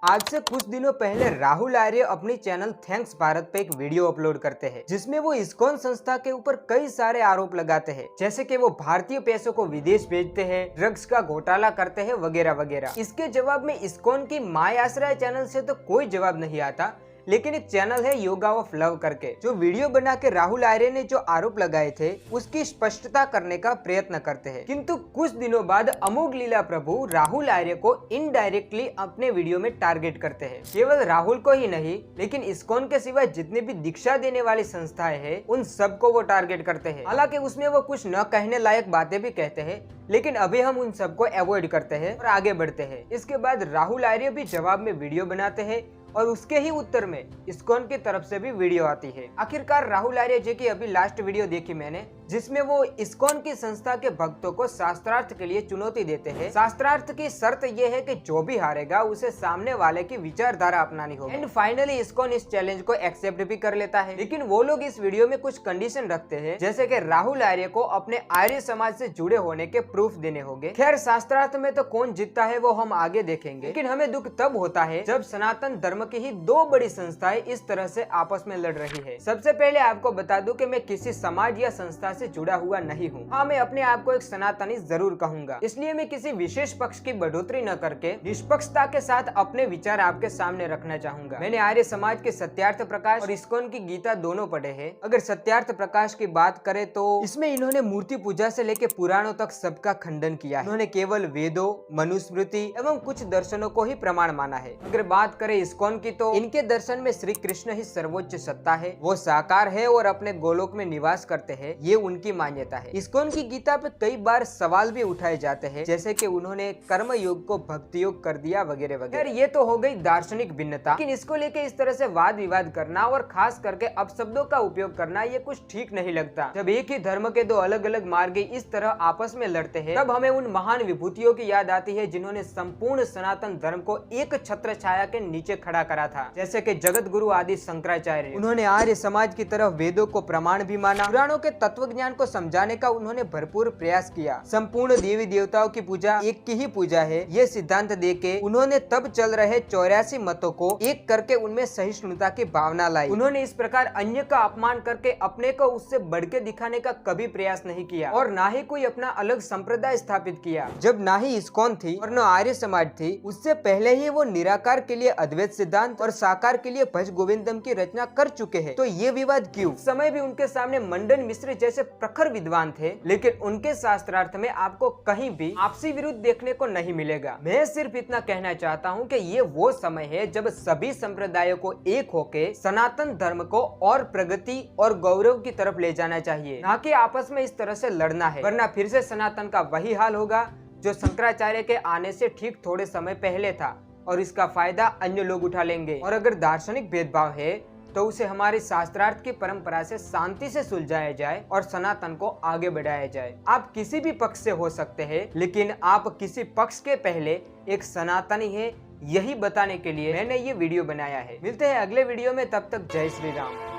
आज से कुछ दिनों पहले राहुल आर्य अपनी चैनल थैंक्स भारत पे एक वीडियो अपलोड करते हैं जिसमें वो इस्कॉन संस्था के ऊपर कई सारे आरोप लगाते हैं, जैसे कि वो भारतीय पैसों को विदेश भेजते हैं, ड्रग्स का घोटाला करते हैं वगैरह वगैरह। इसके जवाब में इस्कॉन की माय आश्रय चैनल से तो कोई जवाब नहीं आता, लेकिन एक चैनल है योगा ऑफ लव करके, जो वीडियो बना के राहुल आर्य ने जो आरोप लगाए थे उसकी स्पष्टता करने का प्रयत्न करते हैं। किंतु कुछ दिनों बाद अमोघ लीला प्रभु राहुल आर्य को इनडायरेक्टली अपने वीडियो में टारगेट करते हैं। केवल राहुल को ही नहीं, लेकिन इस्कॉन के सिवा जितने भी दीक्षा देने वाली संस्थाएं हैं उन सबको वो टारगेट करते हैं। हालांकि उसमें वो कुछ न कहने लायक बातें भी कहते हैं, लेकिन अभी हम उन सबको अवॉइड करते हैं और आगे बढ़ते हैं। इसके बाद राहुल आर्य भी जवाब में वीडियो बनाते हैं और उसके ही उत्तर में इस्कॉन की तरफ से भी वीडियो आती है। आखिरकार राहुल आर्य जी की अभी लास्ट वीडियो देखी मैंने, जिसमें वो इस्कॉन की संस्था के भक्तों को शास्त्रार्थ के लिए चुनौती देते हैं। शास्त्रार्थ की शर्त ये है कि जो भी हारेगा उसे सामने वाले की विचारधारा अपनानी होगी। एंड फाइनली इस्कॉन इस चैलेंज को एक्सेप्ट भी कर लेता है, लेकिन वो लोग इस वीडियो में कुछ कंडीशन रखते हैं, जैसे कि राहुल आर्य को अपने आर्य समाज से जुड़े होने के प्रूफ देने होंगे। खैर शास्त्रार्थ में तो कौन जीतता है वो हम आगे देखेंगे, लेकिन हमें दुख तब होता है जब सनातन धर्म की ही दो बड़ी संस्थाएं इस तरह से आपस में लड़ रही है। सबसे पहले आपको बता दूं कि मैं किसी समाज या संस्था से जुड़ा हुआ नहीं हूँ। हाँ, मैं अपने आप को एक सनातनी जरूर कहूंगा, इसलिए मैं किसी विशेष पक्ष की बढ़ोतरी न करके निष्पक्षता के साथ अपने विचार आपके सामने रखना चाहूंगा। मैंने आर्य समाज के सत्यार्थ प्रकाश और इस्कॉन की गीता दोनों पढ़े हैं। अगर सत्यार्थ प्रकाश की बात करें तो इसमें इन्होंने मूर्ति पूजा से लेकर पुराणों तक सबका खंडन किया है। उन्होंने केवल वेदों, मनुस्मृति एवं कुछ दर्शनों को ही प्रमाण माना है। अगर बात करें इस्कॉन की तो इनके दर्शन में श्री कृष्ण ही सर्वोच्च सत्ता है, वो साकार है और अपने गोलोक में निवास करते हैं, ये उनकी मान्यता है। इस्कॉन की गीता पे कई बार सवाल भी उठाए जाते हैं, जैसे कि उन्होंने कर्म योग को भक्ति योग कर दिया वगैरह वगैरह। ये तो हो गई दार्शनिक भिन्नता, लेकिन इसको लेके इस तरह से वाद विवाद करना और खास करके अपशब्दों का उपयोग करना ये कुछ ठीक नहीं लगता। जब एक ही धर्म के दो अलग अलग मार्ग इस तरह आपस में लड़ते हैं, तब हमें उन महान विभूतियों की याद आती है जिन्होंने संपूर्ण सनातन धर्म को एक छत्र छाया के नीचे खड़ा करा था, जैसे कि जगत गुरु आदि शंकराचार्य। उन्होंने आर्य समाज की तरफ वेदों को प्रमाण भी माना, पुराणों के तत्व ज्ञान को समझाने का उन्होंने भरपूर प्रयास किया। संपूर्ण देवी देवताओं की पूजा एक की ही पूजा है, ये सिद्धांत देके उन्होंने तब चल रहे 84 मतों को एक करके उनमें सहिष्णुता की भावना लाई। उन्होंने इस प्रकार अन्य का अपमान करके अपने को उससे बढ़ के दिखाने का कभी प्रयास नहीं किया और ना ही कोई अपना अलग संप्रदाय स्थापित किया। जब ना ही इस्कॉन थी और न आर्य समाज थी, उससे पहले ही वो निराकार के लिए अद्वैत सिद्धांत और साकार के लिए भज गोविंदम की रचना कर चुके हैं। तो ये विवाद क्यों? समय भी उनके सामने मंडन मिश्र जैसे प्रखर विद्वान थे, लेकिन उनके शास्त्रार्थ में आपको कहीं भी आपसी विरुद्ध देखने को नहीं मिलेगा। मैं सिर्फ इतना कहना चाहता हूँ कि ये वो समय है जब सभी संप्रदायों को एक होके सनातन धर्म को और प्रगति और गौरव की तरफ ले जाना चाहिए, ना कि आपस में इस तरह से लड़ना है, वरना फिर से सनातन का वही हाल होगा जो शंकराचार्य के आने से ठीक थोड़े समय पहले था, और इसका फायदा अन्य लोग उठा लेंगे। और अगर दार्शनिक भेदभाव है तो उसे हमारी शास्त्रार्थ की परंपरा से शांति से सुलझाया जाए और सनातन को आगे बढ़ाया जाए। आप किसी भी पक्ष से हो सकते हैं, लेकिन आप किसी पक्ष के पहले एक सनातनी है, यही बताने के लिए मैंने ये वीडियो बनाया है। मिलते हैं अगले वीडियो में, तब तक जय श्री राम।